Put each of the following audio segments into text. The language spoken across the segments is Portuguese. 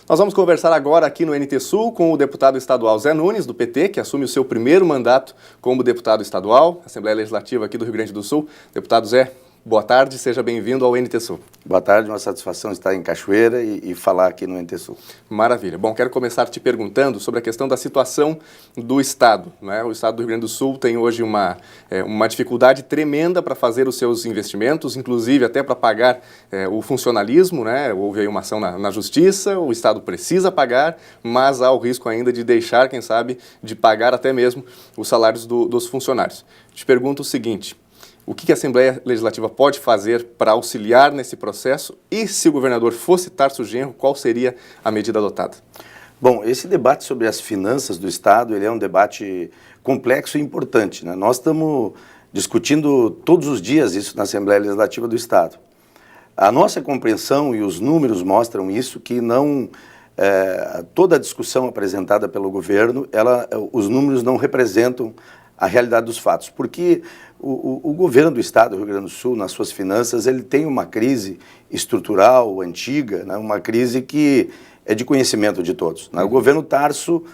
Nós vamos conversar agora aqui no NT Sul com o deputado estadual Zé Nunes, do PT, que assume o seu primeiro mandato como deputado estadual, Assembleia Legislativa aqui do Rio Grande do Sul. Deputado Zé, boa tarde, seja bem-vindo ao NT Sul. Boa tarde, uma satisfação estar em Cachoeira e falar aqui no NT Sul. Maravilha. Bom, quero começar te perguntando sobre a questão da situação do Estado, né? O Estado do Rio Grande do Sul tem hoje uma dificuldade tremenda para fazer os seus investimentos, inclusive até para pagar o funcionalismo, né? Houve aí uma ação na Justiça, o Estado precisa pagar, mas há o risco ainda de deixar, quem sabe, de pagar até mesmo os salários dos funcionários. Te pergunto o seguinte: o que a Assembleia Legislativa pode fazer para auxiliar nesse processo e, se o governador fosse Tarso Genro, qual seria a medida adotada? Bom, esse debate sobre as finanças do Estado, ele é um debate complexo e importante, né? Nós estamos discutindo todos os dias isso na Assembleia Legislativa do Estado. A nossa compreensão, e os números mostram isso, que não toda a discussão apresentada pelo governo, os números não representam a realidade dos fatos, porque o governo do Estado do Rio Grande do Sul, nas suas finanças, ele tem uma crise estrutural, antiga, né, uma crise que é de conhecimento de todos, né? O governo Tarso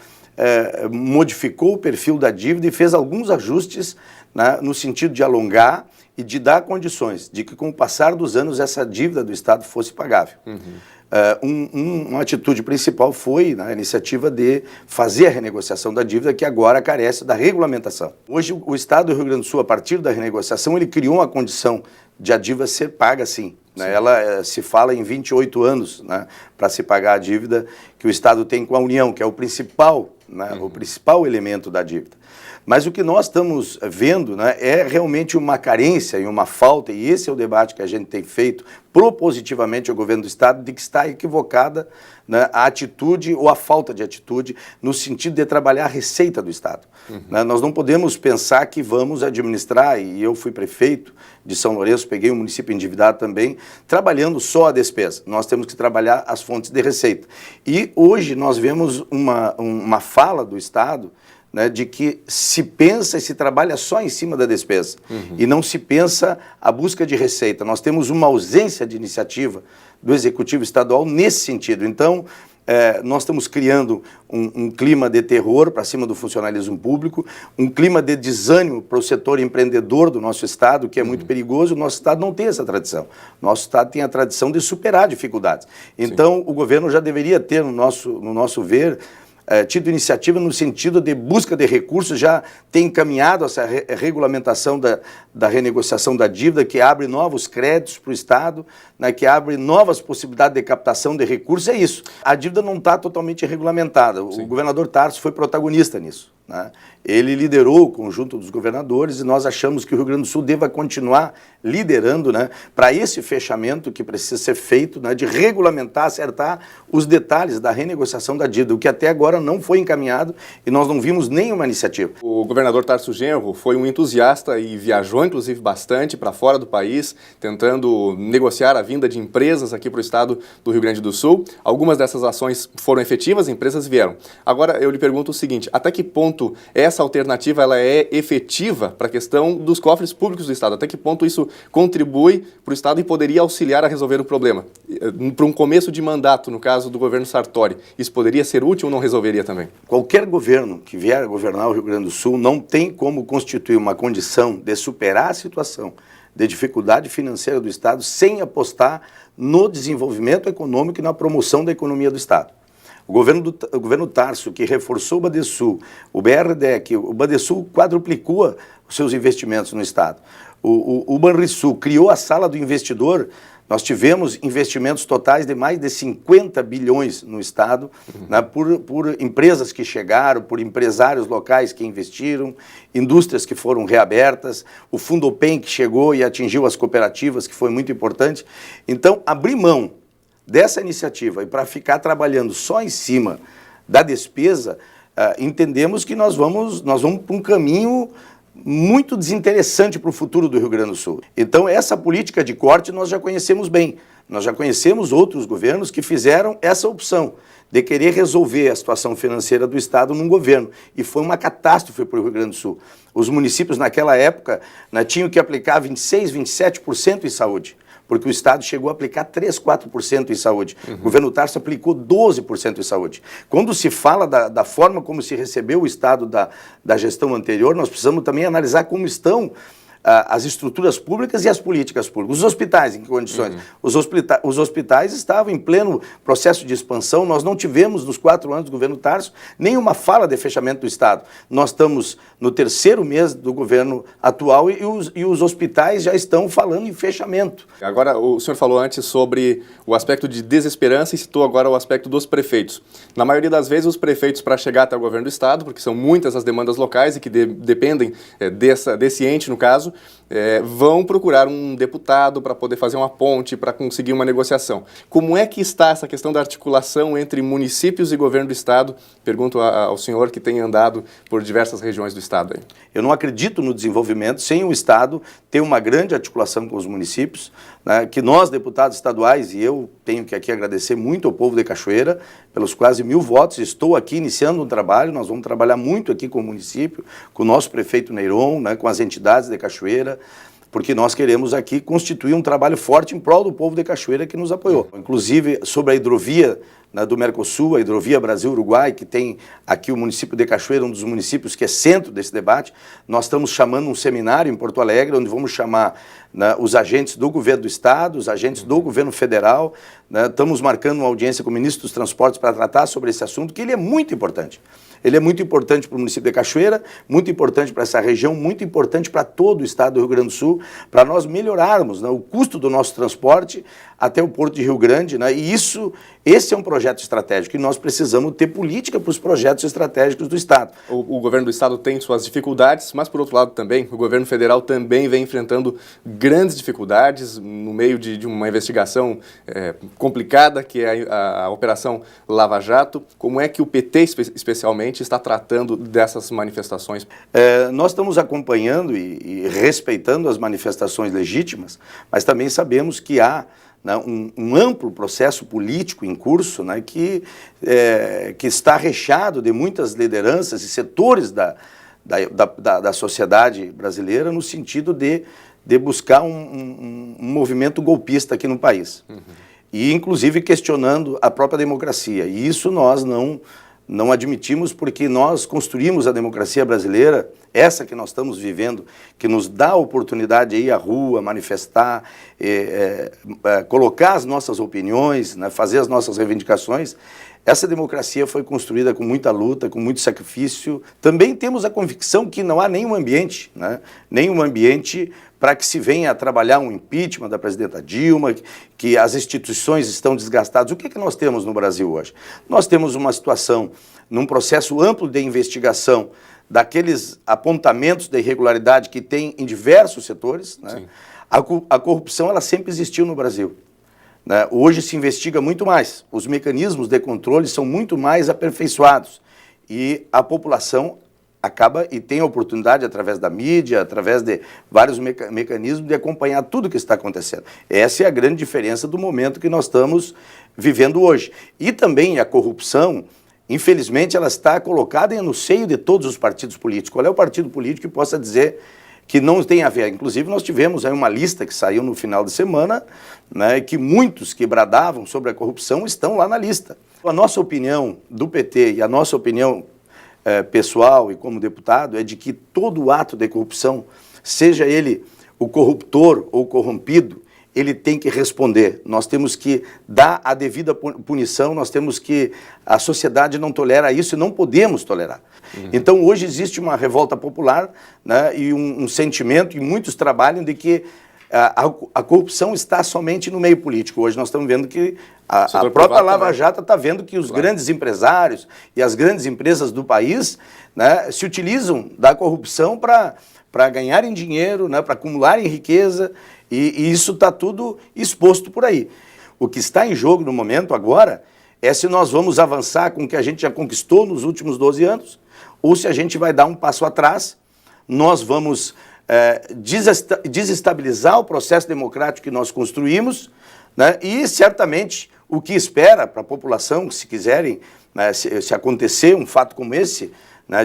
modificou o perfil da dívida e fez alguns ajustes, né, no sentido de alongar e de dar condições de que, com o passar dos anos, essa dívida do Estado fosse pagável. Uma atitude principal foi, né, a iniciativa de fazer a renegociação da dívida, que agora carece da regulamentação. Hoje, o Estado do Rio Grande do Sul, a partir da renegociação, ele criou uma condição de a dívida ser paga, sim. Né? Ela se fala em 28 anos, né, para se pagar a dívida que o Estado tem com a União, que é o principal, né, o principal elemento da dívida. Mas o que nós estamos vendo, né, é realmente uma carência e uma falta, e esse é o debate que a gente tem feito propositivamente ao governo do Estado, de que está equivocada, né, a atitude ou a falta de atitude no sentido de trabalhar a receita do Estado. Né, nós não podemos pensar que vamos administrar, e eu fui prefeito de São Lourenço, peguei um município endividado também, trabalhando só a despesa. Nós temos que trabalhar as fontes de receita. E hoje nós vemos uma fala do Estado, né, de que se pensa e se trabalha só em cima da despesa e não se pensa a busca de receita. Nós temos uma ausência de iniciativa do Executivo Estadual nesse sentido. Então, nós estamos criando um clima de terror para cima do funcionalismo público, um clima de desânimo para o setor empreendedor do nosso Estado, que é muito perigoso. O nosso Estado não tem essa tradição. Nosso Estado tem a tradição de superar dificuldades. Então, o governo já deveria ter, no nosso ver, tido iniciativa no sentido de busca de recursos, já tem encaminhado essa regulamentação da renegociação da dívida, que abre novos créditos para o Estado, né, que abre novas possibilidades de captação de recursos. É isso. A dívida não está totalmente regulamentada. Sim. O governador Tarso foi protagonista nisso, né? Ele liderou o conjunto dos governadores e nós achamos que o Rio Grande do Sul deva continuar liderando, né, para esse fechamento que precisa ser feito, né, de regulamentar, acertar os detalhes da renegociação da dívida, o que até agora não foi encaminhado e nós não vimos nenhuma iniciativa. O governador Tarso Genro foi um entusiasta e viajou, inclusive, bastante para fora do país, tentando negociar a vinda de empresas aqui para o estado do Rio Grande do Sul. Algumas dessas ações foram efetivas, empresas vieram. Agora, eu lhe pergunto o seguinte: até que ponto essa alternativa ela é efetiva para a questão dos cofres públicos do Estado? Até que ponto isso contribui para o Estado e poderia auxiliar a resolver o problema? Para um começo de mandato, no caso do governo Sartori, isso poderia ser útil ou não resolveria também? Qualquer governo que vier a governar o Rio Grande do Sul não tem como constituir uma condição de superar a situação de dificuldade financeira do Estado sem apostar no desenvolvimento econômico e na promoção da economia do Estado. O governo Tarso, que reforçou o Badesul, o BRDEC, o Badesul quadruplicou os seus investimentos no Estado. O Banrisul criou a sala do investidor. Nós tivemos investimentos totais de mais de 50 bilhões no Estado, né, por empresas que chegaram, por empresários locais que investiram, indústrias que foram reabertas, o Fundopem que chegou e atingiu as cooperativas, que foi muito importante. Então, abrir mão dessa iniciativa e para ficar trabalhando só em cima da despesa, entendemos que nós vamos para um caminho muito desinteressante para o futuro do Rio Grande do Sul. Então, essa política de corte nós já conhecemos bem. Nós já conhecemos outros governos que fizeram essa opção de querer resolver a situação financeira do Estado num governo. E foi uma catástrofe para o Rio Grande do Sul. Os municípios, naquela época, tinham que aplicar 26%, 27% em saúde. porque o Estado chegou a aplicar 3, 4% em saúde. O governo Tarso aplicou 12% em saúde. Quando se fala da forma como se recebeu o Estado da gestão anterior, nós precisamos também analisar como estão as estruturas públicas e as políticas públicas. Os hospitais, em que condições? Os hospitais estavam em pleno processo de expansão. Nós não tivemos, nos 4 anos do governo Tarso, nenhuma fala de fechamento do Estado. Nós estamos no 3º mês do governo atual e os hospitais já estão falando em fechamento. Agora, o senhor falou antes sobre o aspecto de desesperança e citou agora o aspecto dos prefeitos. Na maioria das vezes, os prefeitos, para chegar até o governo do Estado, porque são muitas as demandas locais e que dependem desse ente, no caso, vão procurar um deputado para poder fazer uma ponte, para conseguir uma negociação. Como é que está essa questão da articulação entre municípios e governo do Estado? Pergunto ao senhor que tem andado por diversas regiões do Estado. Aí. Eu não acredito no desenvolvimento sem o Estado ter uma grande articulação com os municípios, né, que nós, deputados estaduais, e eu tenho que aqui agradecer muito ao povo de Cachoeira, pelos quase 1000 votos, estou aqui iniciando um trabalho, nós vamos trabalhar muito aqui com o município, com o nosso prefeito Neyron, né, com as entidades de Cachoeira, porque nós queremos aqui constituir um trabalho forte em prol do povo de Cachoeira que nos apoiou. Inclusive, sobre a hidrovia do Mercosul, a hidrovia Brasil-Uruguai, que tem aqui o município de Cachoeira, um dos municípios que é centro desse debate, nós estamos chamando um seminário em Porto Alegre, onde vamos chamar os agentes do governo do Estado, os agentes do governo federal, estamos marcando uma audiência com o ministro dos Transportes para tratar sobre esse assunto, que ele é muito importante. Ele é muito importante para o município de Cachoeira, muito importante para essa região, muito importante para todo o estado do Rio Grande do Sul, para nós melhorarmos o custo do nosso transporte até o Porto de Rio Grande, e esse é um projeto estratégico, e nós precisamos ter política para os projetos estratégicos do Estado. O governo do Estado tem suas dificuldades, mas, por outro lado, também, o governo federal também vem enfrentando grandes dificuldades no meio de uma investigação complicada, que é a Operação Lava Jato. Como é que o PT, especialmente, está tratando dessas manifestações? Nós estamos acompanhando e respeitando as manifestações legítimas, mas também sabemos que há um amplo processo político em curso, que está recheado de muitas lideranças e setores da sociedade brasileira no sentido de buscar um movimento golpista aqui no país. E, inclusive, questionando a própria democracia. E isso nós não admitimos, porque nós construímos a democracia brasileira, essa que nós estamos vivendo, que nos dá a oportunidade de ir à rua, manifestar, colocar as nossas opiniões, fazer as nossas reivindicações. Essa democracia foi construída com muita luta, com muito sacrifício. Também temos a convicção que não há nenhum ambiente para que se venha a trabalhar um impeachment da presidenta Dilma, que as instituições estão desgastadas. O que nós temos no Brasil hoje? Nós temos uma situação, num processo amplo de investigação, daqueles apontamentos de irregularidade que tem em diversos setores. A corrupção ela sempre existiu no Brasil. Hoje se investiga muito mais, os mecanismos de controle são muito mais aperfeiçoados e a população acaba e tem a oportunidade, através da mídia, através de vários mecanismos, de acompanhar tudo o que está acontecendo. Essa é a grande diferença do momento que nós estamos vivendo hoje. E também a corrupção, infelizmente, ela está colocada no seio de todos os partidos políticos. Qual é o partido político que possa dizer que não tem a ver? Inclusive, nós tivemos aí uma lista que saiu no final de semana, que muitos que bradavam sobre a corrupção estão lá na lista. A nossa opinião do PT e a nossa opinião pessoal e como deputado é de que todo ato de corrupção, seja ele o corruptor ou o corrompido, ele tem que responder. Nós temos que dar a devida punição, a sociedade não tolera isso e não podemos tolerar. Então, hoje existe uma revolta popular, e um sentimento, e muitos trabalham de que a corrupção está somente no meio político. Hoje nós estamos vendo que a própria Lava Jato está vendo que os grandes empresários e as grandes empresas do país se utilizam da corrupção para ganharem dinheiro, para acumularem riqueza, e isso está tudo exposto por aí. O que está em jogo no momento agora é se nós vamos avançar com o que a gente já conquistou nos últimos 12 anos, ou se a gente vai dar um passo atrás, nós vamos desestabilizar o processo democrático que nós construímos, e certamente o que espera para a população, se quiserem, se acontecer um fato como esse,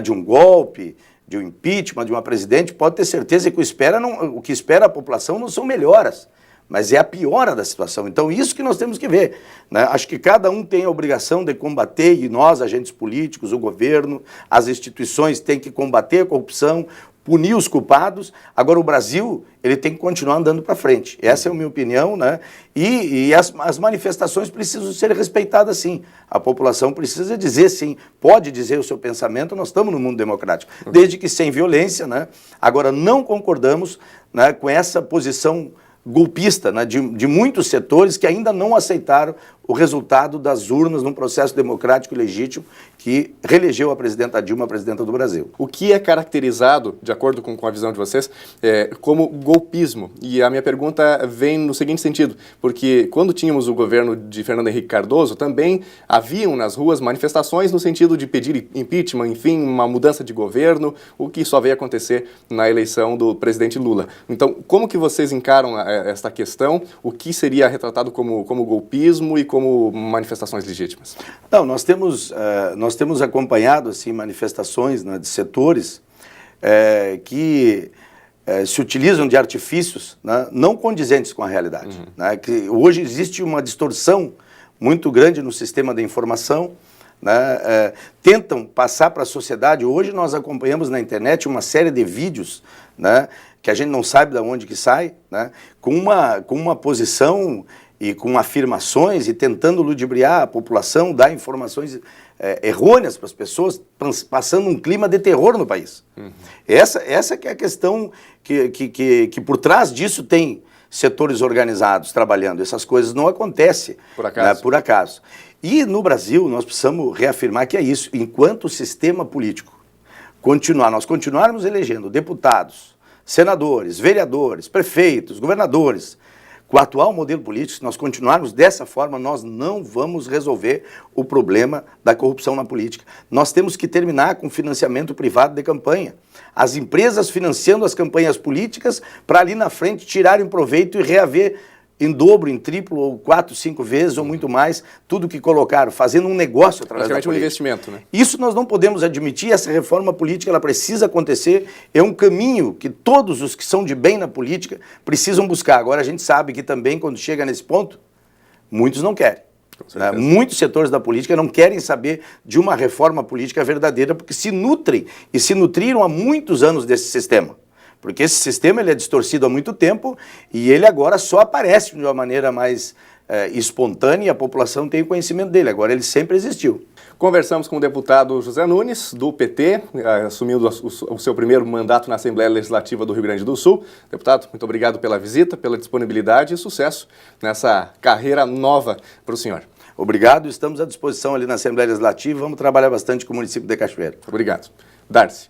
de um golpe, de um impeachment, de uma presidente, pode ter certeza que o que espera a população não são melhoras, mas é a piora da situação. Então, isso que nós temos que ver, né? Acho que cada um tem a obrigação de combater, e nós, agentes políticos, o governo, as instituições têm que combater a corrupção, punir os culpados. Agora, o Brasil, ele tem que continuar andando para frente. Essa é a minha opinião, né? E as manifestações precisam ser respeitadas, sim. A população precisa dizer, sim, pode dizer o seu pensamento, nós estamos no mundo democrático, desde que sem violência, né? Agora, não concordamos, né, com essa posição golpista, né, de muitos setores que ainda não aceitaram o resultado das urnas num processo democrático e legítimo que reelegeu a presidenta Dilma, a presidenta do Brasil. O que é caracterizado, de acordo com a visão de vocês, como golpismo? E a minha pergunta vem no seguinte sentido, porque quando tínhamos o governo de Fernando Henrique Cardoso, também haviam nas ruas manifestações no sentido de pedir impeachment, enfim, uma mudança de governo, o que só veio acontecer na eleição do presidente Lula. Então, como que vocês encaram esta questão? O que seria retratado como golpismo e como manifestações legítimas? Não, nós temos acompanhado assim, manifestações, né, de setores que se utilizam de artifícios, né, não condizentes com a realidade. Né, que hoje existe uma distorção muito grande no sistema da informação, né, tentam passar para a sociedade. Hoje nós acompanhamos na internet uma série de vídeos, né, que a gente não sabe de onde que sai, né, com uma posição e com afirmações e tentando ludibriar a população, dar informações errôneas para as pessoas, passando um clima de terror no país. Essa que é a questão que por trás disso tem setores organizados trabalhando. Essas coisas não acontecem por acaso. Né, por acaso. E no Brasil nós precisamos reafirmar que é isso. Enquanto o sistema político nós continuarmos elegendo deputados, senadores, vereadores, prefeitos, governadores, com o atual modelo político, se nós continuarmos dessa forma, nós não vamos resolver o problema da corrupção na política. Nós temos que terminar com financiamento privado de campanha. As empresas financiando as campanhas políticas para ali na frente tirarem proveito e reaver em dobro, em triplo, ou 4, 5 vezes, ou muito mais, tudo que colocaram, fazendo um negócio através da política. Um investimento, né? Isso nós não podemos admitir, essa reforma política ela precisa acontecer, é um caminho que todos os que são de bem na política precisam buscar. Agora a gente sabe que também quando chega nesse ponto, muitos não querem. Né? Muitos setores da política não querem saber de uma reforma política verdadeira, porque se nutrem e se nutriram há muitos anos desse sistema. Porque esse sistema ele é distorcido há muito tempo e ele agora só aparece de uma maneira mais espontânea e a população tem conhecimento dele. Agora ele sempre existiu. Conversamos com o deputado José Nunes, do PT, assumindo o seu primeiro mandato na Assembleia Legislativa do Rio Grande do Sul. Deputado, muito obrigado pela visita, pela disponibilidade e sucesso nessa carreira nova para o senhor. Obrigado, estamos à disposição ali na Assembleia Legislativa, vamos trabalhar bastante com o município de Cachoeira. Obrigado. Darcy.